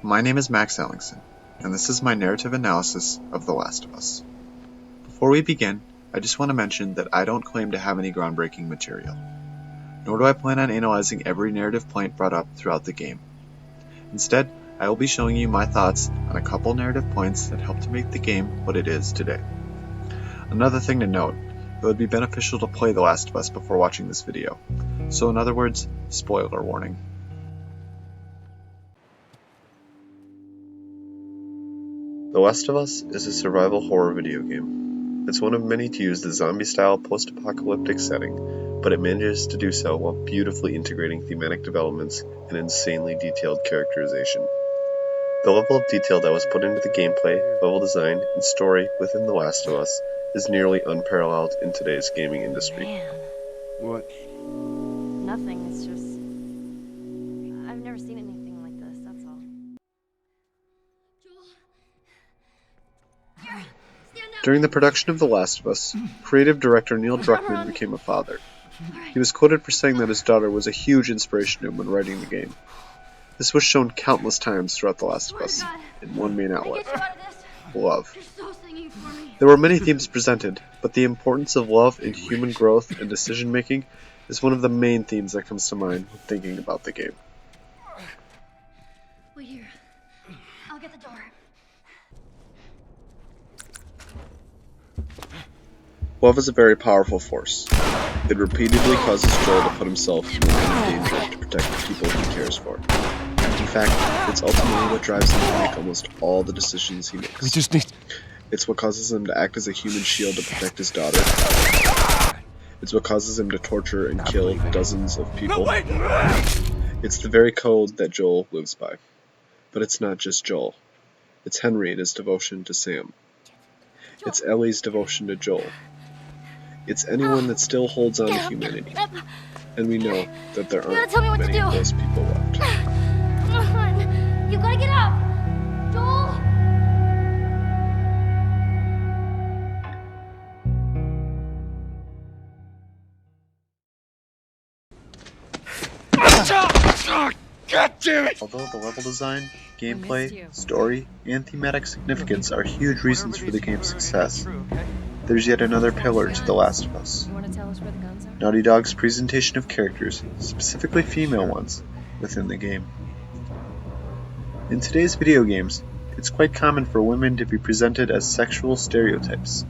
My name is Max Ellingson, and this is my narrative analysis of The Last of Us. Before we begin, I just want to mention that I don't claim to have any groundbreaking material, nor do I plan on analyzing every narrative point brought up throughout the game. Instead, I will be showing you my thoughts on a couple narrative points that help to make the game what it is today. Another thing to note, it would be beneficial to play The Last of Us before watching this video, so in other words, spoiler warning. The Last of Us is a survival horror video game. It's one of many to use the zombie-style post-apocalyptic setting, but it manages to do so while beautifully integrating thematic developments and insanely detailed characterization. The level of detail that was put into the gameplay, level design, and story within The Last of Us is nearly unparalleled in today's gaming industry. Man. What? Nothing, it's just... I've never seen anything like this, that's all. During the production of The Last of Us, creative director Neil Druckmann became a father. He was quoted for saying that his daughter was a huge inspiration to him when writing the game. This was shown countless times throughout The Last of Us, in one main outlet: love. There were many themes presented, but the importance of love in human growth and decision-making is one of the main themes that comes to mind when thinking about the game. Wait here. I'll get the door. Love is a very powerful force. It repeatedly causes Joel to put himself in the line of danger to protect the people he cares for. In fact, it's ultimately what drives him to make almost all the decisions he makes. We just need... It's what causes him to act as a human shield to protect his daughter. It's what causes him to torture and kill dozens of people. It's the very code that Joel lives by. But it's not just Joel. It's Henry and his devotion to Sam. It's Ellie's devotion to Joel. It's anyone that still holds on to humanity. And we know that there aren't many of those people left. Come on! You gotta get up! Joel! God damn it! Although the level design, gameplay, story, and thematic significance are huge reasons for the game's success, there's yet another pillar to The Last of Us: You wanna tell us where the guns are? Naughty Dog's presentation of characters, specifically female ones, within the game. In today's video games, it's quite common for women to be presented as sexual stereotypes,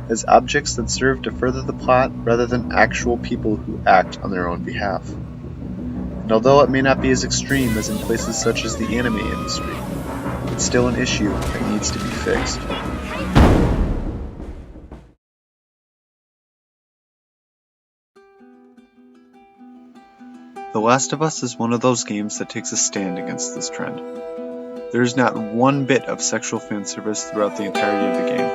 as objects that serve to further the plot rather than actual people who act on their own behalf. And although it may not be as extreme as in places such as the anime industry, it's still an issue that needs to be fixed. The Last of Us is one of those games that takes a stand against this trend. There is not one bit of sexual fan service throughout the entirety of the game.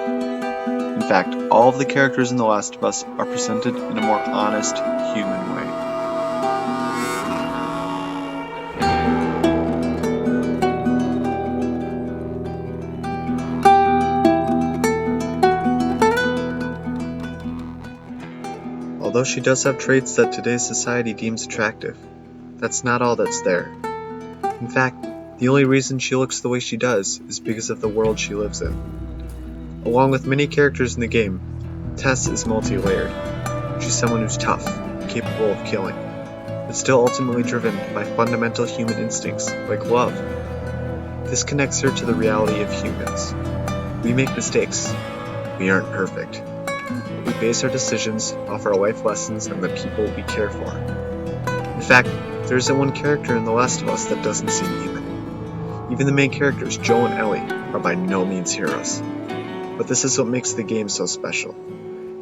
In fact, all of the characters in The Last of Us are presented in a more honest, human way. Although she does have traits that today's society deems attractive, that's not all that's there. In fact, the only reason she looks the way she does is because of the world she lives in. Along with many characters in the game, Tess is multi-layered. She's someone who's tough, capable of killing, but still ultimately driven by fundamental human instincts like love. This connects her to the reality of humans. We make mistakes. We aren't perfect. We base our decisions off our life lessons and the people we care for. In fact, there isn't one character in The Last of Us that doesn't seem human. Even the main characters, Joel and Ellie, are by no means heroes. But this is what makes the game so special.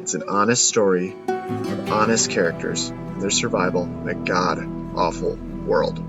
It's an honest story of honest characters and their survival in a god-awful world.